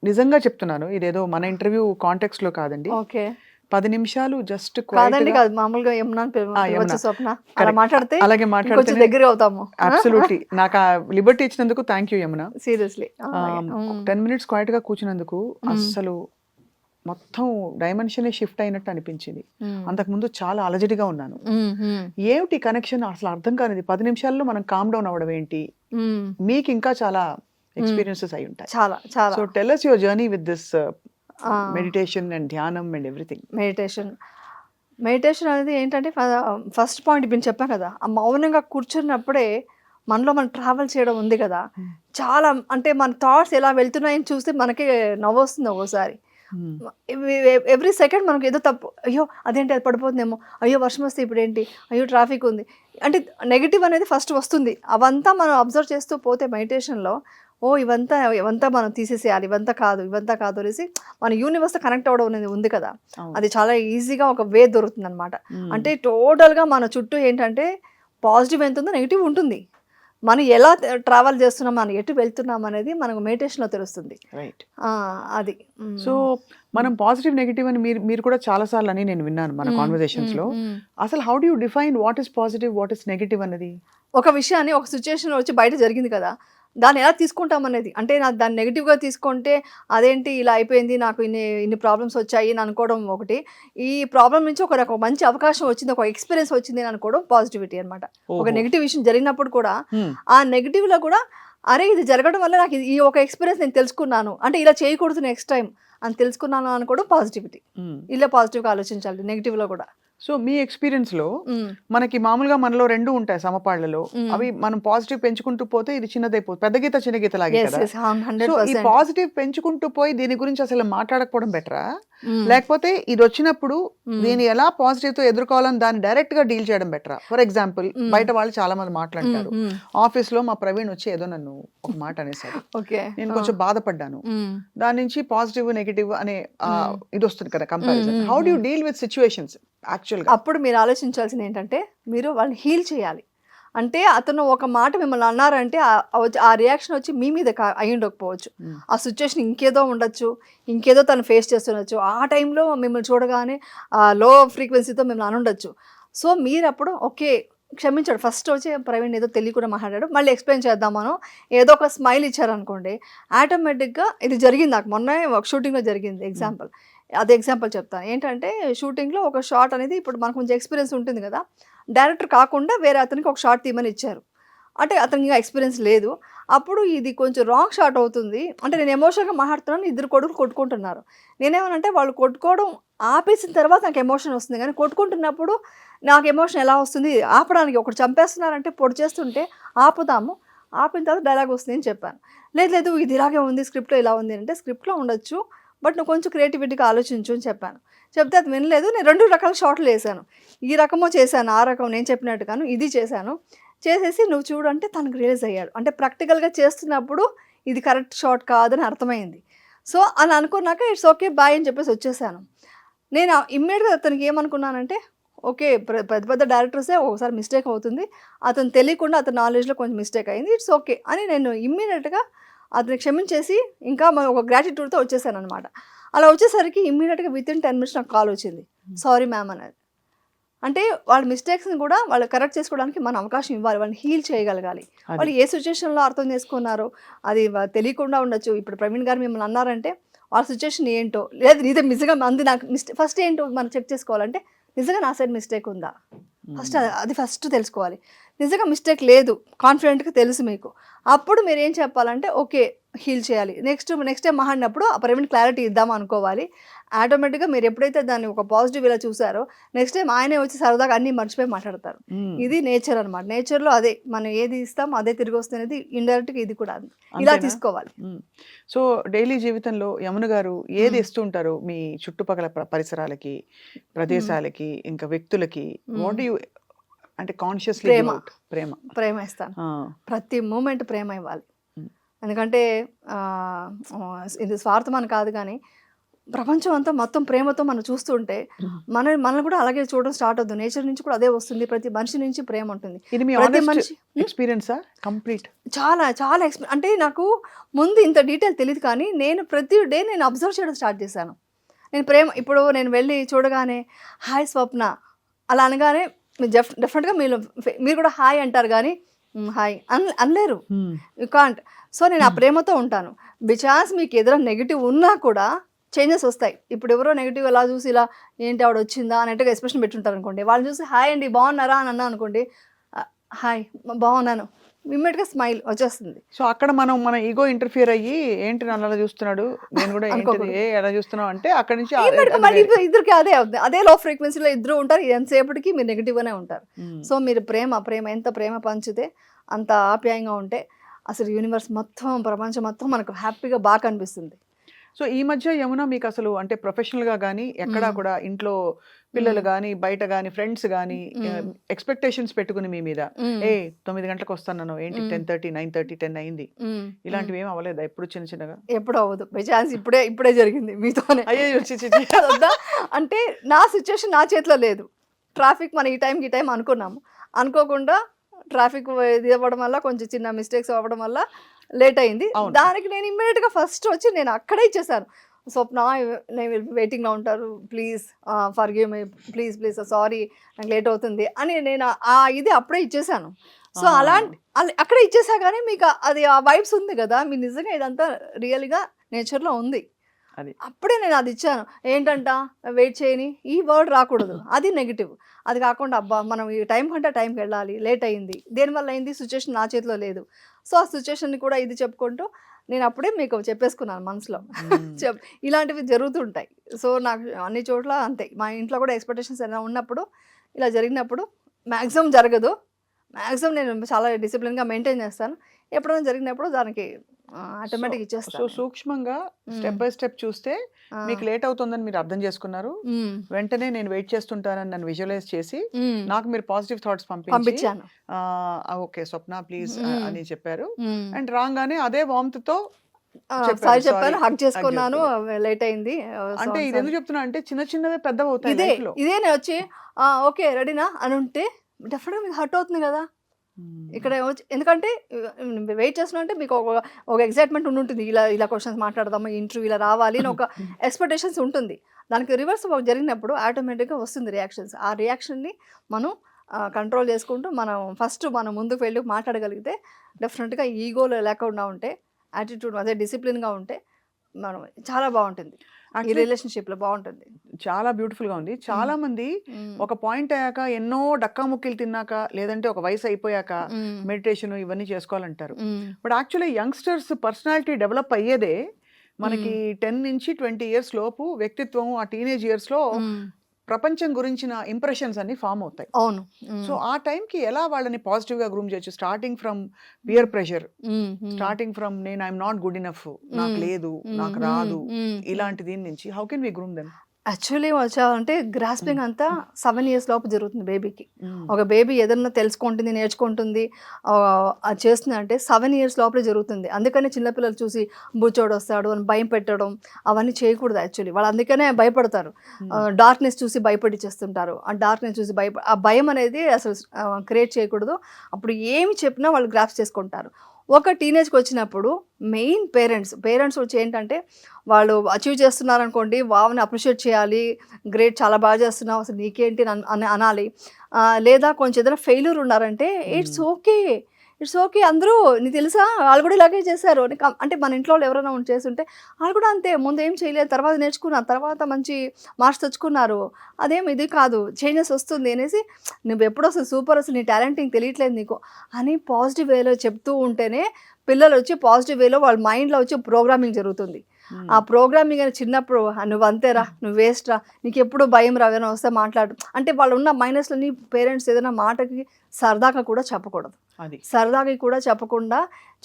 నిజంగా చెప్తున్నాను. ఇదేదో మన ఇంటర్వ్యూ కాంటెక్స్‌లో కాదండి. ఓకే. 10 నిమిషాలు జస్ట్ కాదండి క్వైట్‌గా కాదు. మామూలుగా యమున అని యమున. పిలవచ్చు స్వప్న. అలా కరెక్ట్. మాట్లాడితే అలాగే ఇంకొంచెం మాట్లాడితేనే దగ్గరగా అవుతాము. అబ్సల్యూట్‌లీ. నాకు ఆ లిబర్టీ ఇచ్చినందుకు థాంక్ యూ యమున. సీరియస్లీ. అలాగే. 10 మినిట్స్ క్వైట్‌గా కూర్చున్నందుకు అస్సలు మొత్తం డైమెన్షనే షిఫ్ట్ అయినట్టు అనిపించింది. అంతకుముందు చాలా అలజడిగా ఉన్నాను. ఏమిటి కనెక్షన్ అసలు అర్థం కానిది. 10 నిమిషాల్లో మనం కామ్ డౌన్ అవ్వడం ఏంటి? మీకు ఇంకా చాలా ఎక్స్‌పీరియన్సెస్ అయి ఉంటాయి. చాలా చాలా. So tell us your journey with this meditation and ధ్యానం అండ్ ఎవ్రీథింగ్. మెడిటేషన్. మెడిటేషన్ అనేది ఏంటంటే ఫస్ట్ పాయింట్ ఇప్పుడు చెప్పాను కదా! ఆ మౌనంగా కూర్చున్నప్పుడే మనలో మనం ట్రావెల్ చేయడం ఉంది కదా! చాలా అంటే మన థాట్స్ ఎలా వెళ్తున్నాయని చూస్తే మనకే నవ్వొస్తుంది ఒక్కోసారి. ఎవ్రీ సెకండ్ మనకు ఏదో తప్పు, అయ్యో అదేంటి అది పడిపోతుందేమో, అయ్యో వర్షం వస్తే ఇప్పుడేంటి, అయ్యో ట్రాఫిక్ ఉంది, అంటే నెగెటివ్ అనేది ఫస్ట్ వస్తుంది. అవంతా మనం అబ్జర్వ్ చేస్తూ పోతే మెడిటేషన్లో ఓ ఇవంతా ఇవంతా మనం తీసేసేయాలి, ఇవంతా కాదు అనేసి మన యూనివర్స్తో కనెక్ట్ అవ్వడం అనేది ఉంది కదా, అది చాలా ఈజీగా ఒక వే దొరుకుతుంది అనమాట. అంటే టోటల్గా మన చుట్టూ ఏంటంటే పాజిటివ్ ఎంత ఉందో నెగిటివ్ ఉంటుంది. మనం ఎలా ట్రావెల్ చేస్తున్నాం, మనం ఎటు వెళ్తున్నాం అనేది మనకు మెడిటేషన్లో తెలుస్తుంది. రైట్. అది. సో మనం పాజిటివ్ నెగటివ్ అని మీరు మీరు కూడా చాలా సార్లు అని నేను విన్నాను మన కాన్వర్సేషన్స్ లో. అసలు how do you define what is positive, what is negative అన్నది? ఒక విషయాన్ని ఒక సిచ్యుయేషన్ వచ్చి బయట జరిగింది కదా, దాన్ని ఎలా తీసుకుంటాం అనేది. అంటే నాకు దాన్ని నెగిటివ్గా తీసుకుంటే అదేంటి ఇలా అయిపోయింది, నాకు ఇన్ని ప్రాబ్లమ్స్ వచ్చాయి అని అనుకోవడం ఒకటి, ఈ ప్రాబ్లం నుంచి ఒక మంచి అవకాశం వచ్చింది, ఒక ఎక్స్పీరియన్స్ వచ్చింది అని అనుకోవడం పాజిటివిటీ అనమాట. ఒక నెగిటివ్ విషయం జరిగినప్పుడు కూడా ఆ నెగిటివ్లో కూడా అరే ఇది జరగడం వల్ల నాకు ఈ ఒక ఎక్స్పీరియన్స్ నేను తెలుసుకున్నాను, అంటే ఇలా చేయకూడదు నెక్స్ట్ టైం అని తెలుసుకున్నాను అనుకోవడం పాజిటివిటీ. ఇలా పాజిటివ్గా ఆలోచించాలి నెగిటివ్లో కూడా. సో మీ ఎక్స్పీరియన్స్ లో మనకి మామూలుగా మనలో రెండు ఉంటాయి సమపాళ్లలో, అవి మనం పాజిటివ్ పెంచుకుంటూ పోతే ఇది చిన్నదైపోతుంది, పెద్ద గీత చిన్న గీత లాగే కదా. సో ఈ పాజిటివ్ పెంచుకుంటూ పోయి దీని గురించి అసలు మాట్లాడకపోవడం బెటరా, లేకపోతే ఇది వచ్చినప్పుడు దీన్ని ఎలా పాజిటివ్ తో ఎదుర్కోవాలని దాన్ని డైరెక్ట్ గా డీల్ చేయడం బెటరా? ఫర్ ఎగ్జాంపుల్ బయట వాళ్ళు చాలా మంది మాట్లాడతారు, ఆఫీస్ లో మా ప్రవీణ్ వచ్చి ఏదో నన్ను ఒక మాట అనేసారు, నేను కొంచెం బాధపడ్డాను, దాని నుంచి పాజిటివ్ నెగిటివ్ అనే ఇది వస్తుంది కదా comparison. How do you deal with situations యాక్చువల్గా? అప్పుడు మీరు ఆలోచించాల్సింది ఏంటంటే మీరు వాళ్ళని హీల్ చేయాలి. అంటే అతను ఒక మాట మిమ్మల్ని అన్నారంటే ఆ రియాక్షన్ వచ్చి మీ మీద అయి ఉండకపోవచ్చు, ఆ సిచ్యువేషన్ ఇంకేదో ఉండొచ్చు, ఇంకేదో తను ఫేస్ చేస్తుండొచ్చు, ఆ టైంలో మిమ్మల్ని చూడగానే లో ఫ్రీక్వెన్సీతో మిమ్మల్ని అనుండొచ్చు. సో మీరు అప్పుడు ఓకే క్షమించాడు, ఫస్ట్ వచ్చి ప్రవీణ్ ఏదో తెలియకుండా మాట్లాడాడు, మళ్ళీ ఎక్స్ప్లెయిన్ చేద్దామనో ఏదో ఒక స్మైల్ ఇచ్చారనుకోండి, ఆటోమేటిక్గా ఇది జరిగింది. నాకు మొన్న ఒక షూటింగ్లో జరిగింది ఎగ్జాంపుల్, అదే ఎగ్జాంపుల్ చెప్తాను. ఏంటంటే షూటింగ్లో ఒక షాట్ అనేది ఇప్పుడు మనకు కొంచెం ఎక్స్పీరియన్స్ ఉంటుంది కదా, డైరెక్టర్ కాకుండా వేరే అతనికి ఒక షాట్ తీయమని ఇచ్చారు, అంటే అతనికి ఇంకా ఎక్స్పీరియన్స్ లేదు. అప్పుడు ఇది కొంచెం రాంగ్ షాట్ అవుతుంది, అంటే నేను ఎమోషన్గా మాట్లాడుతున్నాను, ఇద్దరు కొడుకులు కొట్టుకుంటున్నారు, నేనేమనంటే వాళ్ళు కొట్టుకోవడం ఆపేసిన తర్వాత నాకు ఎమోషన్ వస్తుంది, కానీ కొట్టుకుంటున్నప్పుడు నాకు ఎమోషన్ ఎలా వస్తుంది, ఆపడానికి ఒకటి చంపేస్తున్నారంటే పొడి చేస్తుంటే ఆపుదాము, ఆపిన తర్వాత డైలాగ్ వస్తుంది అని చెప్పాను. లేదు ఇది ఇలాగే ఉంది, స్క్రిప్ట్లో ఇలా ఉంది అంటే, స్క్రిప్ట్లో ఉండొచ్చు బట్ నువ్వు కొంచెం క్రియేటివిటీగా ఆలోచించు అని చెప్పాను. చెప్తే అది వినలేదు. నేను 2 రకాల షాట్లు వేసాను, ఈ రకమో చేశాను, ఆ రకం నేను చెప్పినట్టుగాను ఇది చేశాను, చేసేసి నువ్వు చూడు అంటే తనకు రియలైజ్ అయ్యాడు, అంటే ప్రాక్టికల్గా చేస్తున్నప్పుడు ఇది కరెక్ట్ షాట్ కాదని అర్థమైంది. సో అని అనుకున్నాక ఇట్స్ ఓకే బాయ్ అని చెప్పేసి వచ్చేసాను. నేను ఇమ్మీడియట్గా అతనికి ఏమనుకున్నానంటే ఓకే పెద్ద పెద్ద డైరెక్టర్సే ఒకసారి మిస్టేక్ అవుతుంది, అతను తెలియకుండా అతని నాలెడ్జ్లో కొంచెం మిస్టేక్ అయింది, ఇట్స్ ఓకే అని నేను ఇమ్మీడియట్గా అతన్ని క్షమించేసి ఇంకా ఒక గ్రాటిట్యూడ్తో వచ్చేసాను అనమాట. అలా వచ్చేసరికి ఇమ్మీడియట్గా విత్ ఇన్ 10 minutes నాకు కాల్ వచ్చింది, సారీ మ్యామ్ అనేది. అంటే వాళ్ళ మిస్టేక్స్ని కూడా వాళ్ళు కరెక్ట్ చేసుకోవడానికి మనం అవకాశం ఇవ్వాలి, వాళ్ళని హీల్ చేయగలగాలి. వాళ్ళు ఏ సిచ్యువేషన్లో అర్థం చేసుకున్నారో అది తెలియకుండా ఉండొచ్చు. ఇప్పుడు ప్రవీణ్ గారు మిమ్మల్ని అన్నారంటే వాళ్ళ సిచ్యువేషన్ ఏంటో, లేదు నిజం నిజంగా మంది నాకు మిస్టేక్ ఫస్ట్ ఏంటో మనం చెక్ చేసుకోవాలంటే నిజంగా నా సైడ్ మిస్టేక్ ఉందా, అది ఫస్ట్ తెలుసుకోవాలి. నిజంగా మిస్టేక్ లేదు కాన్ఫిడెంట్గా తెలుసు మీకు, అప్పుడు మీరు ఏం చెప్పాలంటే ఓకే హీల్ చేయాలి. నెక్స్ట్ టైం మాట్లాడినప్పుడు ఆ ప్రవీణ్ క్లారిటీ ఇద్దాం అనుకోవాలి. ఆటోమేటిక్గా మీరు ఎప్పుడైతే దాన్ని ఒక పాజిటివ్ ఇలా చూసారో నెక్స్ట్ టైం ఆయనే వచ్చి సరదాగా అన్నీ మర్చిపోయి మాట్లాడతారు. ఇది నేచర్ అనమాట. నేచర్లో అదే మనం ఏది ఇస్తాం అదే తిరిగి వస్తుంది, ఇండైరెక్ట్గా ఇది కూడా ఇలా తీసుకోవాలి. సో డైలీ జీవితంలో యమున గారు ఏది ఇస్తుంటారు మీ చుట్టుపక్కల పరిసరాలకి, ప్రదేశాలకి, ఇంకా వ్యక్తులకి? వాట్ యు అంటే కాన్షియస్లీ ప్రేమ ఇస్తాను. ప్రతి మూమెంట్ ప్రేమ ఇవ్వాలి. ఎందుకంటే ఇది స్వార్థం అని కాదు, కానీ ప్రపంచం అంతా మొత్తం ప్రేమతో మనం చూస్తుంటే మనల్ని కూడా అలాగే చూడడం స్టార్ట్ అవుతుంది. నేచర్ నుంచి కూడా అదే వస్తుంది. ప్రతి మనిషి నుంచి ప్రేమ ఉంటుంది. ఇది మీ ప్రతి honest మనిషి ఎక్స్పీరియన్సా కంప్లీట్? చాలా చాలా అంటే నాకు ముందు ఇంత డీటెయిల్ తెలియదు, కానీ నేను ప్రతి డే నేను అబ్జర్వ్ చేయడం స్టార్ట్ చేశాను. నేను ప్రేమ ఇప్పుడు నేను వెళ్ళి చూడగానే హాయ్ స్వప్న అలా అనగానే డెఫినెట్గా మీరు కూడా హాయ్ అంటారు, కానీ హాయ్ అనలేరు. You can't. సో నేను ఆ ప్రేమతో ఉంటాను. బికాస్ మీకు ఏదైనా నెగిటివ్ ఉన్నా కూడా చేంజెస్ వస్తాయి. ఇప్పుడు ఎవరో నెగిటివ్ ఎలా చూసి ఇలా ఏంటి ఆవిడ వచ్చిందా అన్నట్టుగా ఎక్స్ప్రెషన్ పెట్టుంటారు అనుకోండి, వాళ్ళు చూసి హాయ్ అండి బాగున్నారా అని అన్నా అనుకోండి, హాయ్ బాగున్నాను, ఇమ్మీడియట్గా స్మైల్ వచ్చేస్తుంది. సో అక్కడ మన ఈగో ఇంటర్ఫియర్ అయ్యి ఏంటి నన్ను అలా చూస్తున్నాడు, నేను కూడా ఏంటి ఎలా చూస్తున్నావు అంటే అక్కడి నుంచి మళ్ళీ ఇద్దరికి అదే అవుతుంది. అదే లో ఫ్రీక్వెన్సీలో ఇద్దరు ఉంటారు. ఎంతసేపటికి మీరు నెగిటివ్గానే ఉంటారు. సో మీరు ప్రేమ ఎంత ప్రేమ పంచితే, అంత ఆప్యాయంగా ఉంటే అసలు యూనివర్స్ మొత్తం, ప్రపంచం మొత్తం మనకు హ్యాపీగా బాగా కనిపిస్తుంది. సో ఈ మధ్య యమున మీకు అసలు అంటే ప్రొఫెషనల్గా కానీ ఎక్కడా కూడా ఇంట్లో పిల్లలు కానీ బయట కానీ ఫ్రెండ్స్ కానీ ఎక్స్పెక్టేషన్స్ పెట్టుకుని మీ మీద 9 గంటలకు వస్తాను ఏంటి 10:30, 9:30, 10 అయింది, ఇలాంటివి ఏం అవ్వలేదా ఎప్పుడు చిన్నగా? ఎప్పుడు అవ్వదు. బై ఛాన్స్ ఇప్పుడే జరిగింది మీతోనే. అంటే నా సిచ్యువేషన్ నా చేతిలో లేదు. ట్రాఫిక్ మన ఈ టైం అనుకున్నాము, అనుకోకుండా ట్రాఫిక్ ఇది అవ్వడం వల్ల కొంచెం చిన్న మిస్టేక్స్ అవ్వడం వల్ల లేట్ అయింది. దానికి నేను ఇమ్మీడియట్గా ఫస్ట్ వచ్చి నేను అక్కడే ఇచ్చేసాను. స్వప్న నేను వెయిటింగ్లో ఉంటారు, please forgive me, please sorry నాకు లేట్ అవుతుంది అని నేను ఇది అప్పుడే ఇచ్చేసాను. సో అక్కడే ఇచ్చేసా. కానీ మీకు అది ఆ వైబ్స్ ఉంది కదా, మీ నిజంగా ఇదంతా రియల్గా నేచర్లో ఉంది. అప్పుడే నేను అది ఇచ్చాను. ఏంటంట వెయిట్ చేయని ఈ వర్డ్ రాకూడదు, అది నెగిటివ్. అది కాకుండా అబ్బా మనం ఈ టైం కంటే టైంకి వెళ్ళాలి, లేట్ అయింది, దేనివల్ల అయింది, సిచ్యువేషన్ నా చేతిలో లేదు. సో ఆ సిచ్యువేషన్ని కూడా ఇది చెప్పుకుంటూ నేను అప్పుడే మీకు చెప్పేసుకున్నాను మనసులో. ఇలాంటివి జరుగుతుంటాయి. సో నాకు అన్ని చోట్ల అంతే. మా ఇంట్లో కూడా ఎక్స్పెక్టేషన్స్ ఏమైనా ఉన్నప్పుడు ఇలా జరిగినప్పుడు మ్యాక్సిమం జరగదు. మ్యాక్సిమం నేను చాలా డిసిప్లిన్గా మెయింటైన్ చేస్తాను. ఎప్పుడైనా జరిగినప్పుడు దానికి ఆటోమేటిక్ ఇచ్చేస్తాను. సో సూక్ష్మంగా స్టెప్ బై స్టెప్ చూస్తే మీకు లేట్ అవుతుందని మీరు అర్థం చేసుకున్నారు. వెంటనే నేను వెయిట్ చేస్తుంటానని నన్ను విజువలైజ్ చేసి నాకు మీరు పాజిటివ్ థాట్స్ పంపించాను. ఓకే స్వప్న ప్లీజ్ అని చెప్పారు. అండ్ రాగానే అదే వార్మ్త్ తో సారీ చెప్పాను, హక్ చేసుకున్నాను, లేట్ అయింది. అంటే ఇది ఎందుకు చెప్తున్నా అంటే చిన్నవే పెద్దవి అవుతాయి. ఇదే వచ్చి ఓకే రెడీనా అని ఉంటే డెఫినెట్గా మీకు హర్ట్ అవుతుంది కదా. ఇక్కడ ఎందుకంటే వెయిట్ చేస్తున్నా అంటే మీకు ఒక ఎక్సైట్మెంట్ ఉంటుంది, ఇలా క్వశ్చన్స్ మాట్లాడదాము, ఇంటర్వ్యూ ఇలా రావాలి అని ఒక ఎక్స్పెక్టేషన్స్ ఉంటుంది. దానికి రివర్స్ జరిగినప్పుడు ఆటోమేటిక్గా వస్తుంది రియాక్షన్స్. ఆ రియాక్షన్ని మనం కంట్రోల్ చేసుకుంటూ మనం ముందుకు వెళ్ళి మాట్లాడగలిగితే డెఫినెట్గా ఈగోలో లేకుండా ఉంటే, యాటిట్యూడ్ అదే డిసిప్లిన్గా ఉంటే మనం చాలా బాగుంటుంది. ఈ రిలేషన్షిప్ లో బాగుంటుంది. చాలా బ్యూటిఫుల్ గా ఉంది. చాలా మంది ఒక పాయింట్ అయ్యాక ఎన్నో డక్కాముక్కీలు తిన్నాక లేదంటే ఒక వయసు అయిపోయాక మెడిటేషన్ ఇవన్నీ చేసుకోవాలంటారు. But actually youngsters personality develop అయ్యేదే మనకి 10 నుంచి 20 ఇయర్స్ లోపు. వ్యక్తిత్వం ఆ టీనేజ్ ఇయర్స్ లో ప్రపంచం గురించిన ఇంప్రెషన్స్ అన్ని ఫామ్ అవుతాయి. అవును. సో ఆ టైంకి ఎలా వాళ్ళని పాజిటివ్ గా గ్రూమ్ చేయొచ్చు? Starting from peer pressure, starting from I'm not good enough, నాకు లేదు, నాకు రాదు, ఇలాంటి దీని నుంచి how can we groom them? Actually వచ్చాలంటే గ్రాస్పింగ్ అంతా 7 years లోపు జరుగుతుంది బేబీకి. ఒక బేబీ ఏదన్నా తెలుసుకుంటుంది, నేర్చుకుంటుంది, అది చేస్తుంది అంటే 7 years లోపలే జరుగుతుంది. అందుకని చిన్నపిల్లలు చూసి బుచ్చోడు వస్తాడు అని భయం పెట్టడం అవన్నీ చేయకూడదు. యాక్చువల్లీ వాళ్ళు అందుకనే భయపడతారు. డార్క్నెస్ చూసి భయపడిచ్చేస్తుంటారు. ఆ డార్క్నెస్ చూసి ఆ భయం అనేది అసలు క్రియేట్ చేయకూడదు. అప్పుడు ఏమి చెప్పినా వాళ్ళు గ్రాస్ప్ చేసుకుంటారు. ఒక టీనేజ్కి వచ్చినప్పుడు మెయిన్ పేరెంట్స్ వచ్చి ఏంటంటే వాళ్ళు అచీవ్ చేస్తున్నారనుకోండి, వావ్ని అప్రిషియేట్ చేయాలి, గ్రేట్ చాలా బాగా చేస్తున్నావు అసలు నీకేంటి అని అనాలి. లేదా కొంచెం ఏదైనా ఫెయిల్యూర్ ఉన్నారంటే ఇట్స్ ఓకే అందరూ నీకు తెలుసా వాళ్ళు కూడా ఇలాగే చేశారు అంటే మన ఇంట్లో వాళ్ళు ఎవరైనా చేస్తుంటే వాళ్ళు కూడా అంతే, ముందు ఏం చేయలేదు, తర్వాత నేర్చుకున్నారు, తర్వాత మంచి మార్క్స్ తెచ్చుకున్నారు, అదేం ఇది కాదు, చేంజెస్ వస్తుంది అనేసి నువ్వు ఎప్పుడు అసలు సూపర్, అసలు నీ టాలెంటింగ్ తెలియట్లేదు నీకు అని పాజిటివ్ వేలో చెప్తూ ఉంటేనే పిల్లలు వచ్చి పాజిటివ్ వేలో వాళ్ళ మైండ్లో వచ్చి ప్రోగ్రామింగ్ జరుగుతుంది. ఆ ప్రోగ్రామింగ్ అని చిన్నప్పుడు నువ్వు అంతేరా, నువ్వు వేస్ట్ రా, నీకు ఎప్పుడు భయం రా, ఏదైనా వస్తే మాట్లాడు అంటే వాళ్ళు ఉన్న మైనస్లని పేరెంట్స్ ఏదైనా మాటకి సరదాగా కూడా చెప్పకూడదు. సరదాగా కూడా చెప్పకుండా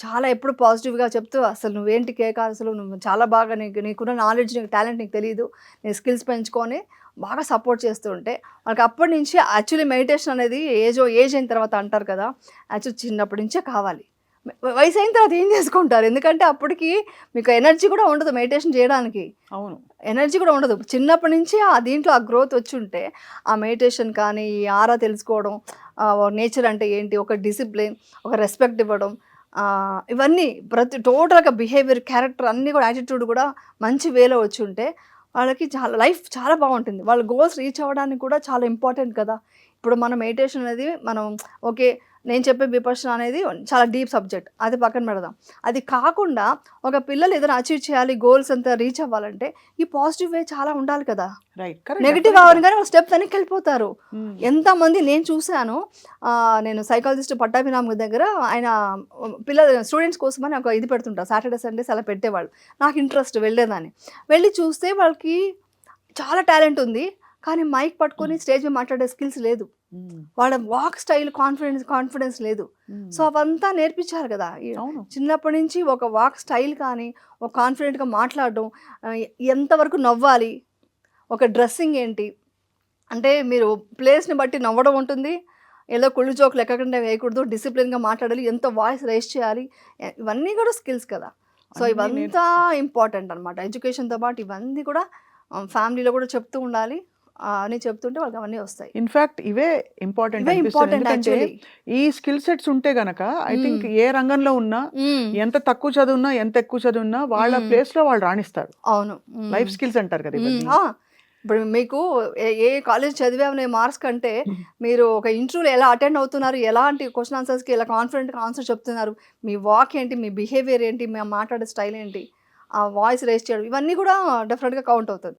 చాలా ఎప్పుడు పాజిటివ్గా చెప్తూ అసలు నువ్వేంటి కేక, అసలు నువ్వు చాలా బాగా నీకున్న నాలెడ్జ్, నీకు టాలెంట్ నీకు తెలియదు, నీ స్కిల్స్ పెంచుకొని బాగా సపోర్ట్ చేస్తూ ఉంటే వాళ్ళకి అప్పటి నుంచి యాక్చువల్లీ మెడిటేషన్ అనేది ఏజ్ అయిన తర్వాత అంటారు కదా, యాక్చువల్లీ చిన్నప్పటి నుంచే కావాలి. వయసు అయిన తర్వాత ఏం చేసుకుంటారు, ఎందుకంటే అప్పటికి మీకు ఎనర్జీ కూడా ఉండదు మెడిటేషన్ చేయడానికి. అవును, ఎనర్జీ కూడా ఉండదు. చిన్నప్పటి నుంచి దీంట్లో ఆ గ్రోత్ వచ్చి ఉంటే ఆ మెడిటేషన్ కానీ, ఈ ఆరా తెలుసుకోవడం, నేచర్ అంటే ఏంటి, ఒక డిసిప్లిన్, ఒక రెస్పెక్ట్ ఇవ్వడం, ఇవన్నీ ప్రతి టోటల్గా బిహేవియర్, క్యారెక్టర్ అన్నీ కూడా, యాటిట్యూడ్ కూడా మంచి వేలో వచ్చి ఉంటే వాళ్ళకి చాలా లైఫ్ చాలా బాగుంటుంది. వాళ్ళ గోల్స్ రీచ్ అవ్వడానికి కూడా చాలా ఇంపార్టెంట్ కదా. ఇప్పుడు మన మెడిటేషన్ అనేది మనం ఓకే, నేను చెప్పే విపర్శన అనేది చాలా డీప్ సబ్జెక్ట్, అది పక్కన పెడదాం. అది కాకుండా ఒక పిల్లలు ఏదైనా అచీవ్ చేయాలి, గోల్స్ అంతా రీచ్ అవ్వాలంటే ఈ పాజిటివ్ వే చాలా ఉండాలి కదా. నెగిటివ్ అవగానే వాళ్ళు స్టెప్ వెనక్కి వెళ్ళిపోతారు. ఎంతమంది నేను చూశాను. నేను సైకాలజిస్ట్ పట్టాభిరామ్ దగ్గర ఆయన స్టూడెంట్స్ కోసం అని ఒక ఇది పెడుతుంటారు, సాటర్డే సండేస్ అలా పెట్టేవాళ్ళు. నాకు ఇంట్రెస్ట్ వెళ్ళేదాన్ని. వెళ్ళి చూస్తే వాళ్ళకి చాలా టాలెంట్ ఉంది, కానీ మైక్ పట్టుకొని స్టేజ్ మీద మాట్లాడే స్కిల్స్ లేదు. వాళ్ళ వాక్ స్టైల్ కాన్ఫిడెన్స్ లేదు. సో అవంతా నేర్పించారు కదా చిన్నప్పటి నుంచి. ఒక వాక్ స్టైల్ కానీ, ఒక కాన్ఫిడెంట్గా మాట్లాడడం, ఎంతవరకు నవ్వాలి, ఒక డ్రెస్సింగ్ ఏంటి అంటే మీరు ప్లేస్ని బట్టి నవ్వడం ఉంటుంది, ఏదో కుళ్ళు జోకులు ఎక్కకుండా వేయకూడదు, డిసిప్లిన్గా మాట్లాడాలి, ఎంత వాయిస్ రేస్ చేయాలి, ఇవన్నీ కూడా స్కిల్స్ కదా. సో ఇవంతా ఇంపార్టెంట్ అనమాట. ఎడ్యుకేషన్తో పాటు ఇవన్నీ కూడా ఫ్యామిలీలో కూడా చెప్తూ ఉండాలి అని చెప్తుంటే వాళ్ళకి అవన్నీ వస్తాయి. ఇన్ఫాక్ట్ ఇవే ఇంపార్టెంట్. ఈ స్కిల్ సెట్స్ ఉంటే గనక ఐ థింక్ ఏ రంగంలో ఉన్నా, ఎంత తక్కువ చదువున్నా ఎంత ఎక్కువ చదువున్నా వాళ్ళ ప్లేస్ లో వాళ్ళు రాణిస్తారు. అవును, లైఫ్ స్కిల్స్ అంటారు కదా. ఇప్పుడు మీకు ఏ కాలేజ్ చదివామనే మార్క్స్ కంటే మీరు ఒక ఇంటర్వ్యూలో ఎలా అటెండ్ అవుతున్నారు, ఎలాంటి క్వశ్చన్ ఆన్సర్స్కి ఎలా కాన్ఫిడెంట్గా ఆన్సర్ చెప్తున్నారు, మీ వాక్ ఏంటి, మీ బిహేవియర్ ఏంటి, మీ మాట్లాడే స్టైల్ ఏంటి, ఆ వాయిస్ రేస్ చేయడం, ఇవన్నీ కూడా డెఫినెట్గా కౌంట్ అవుతుంది.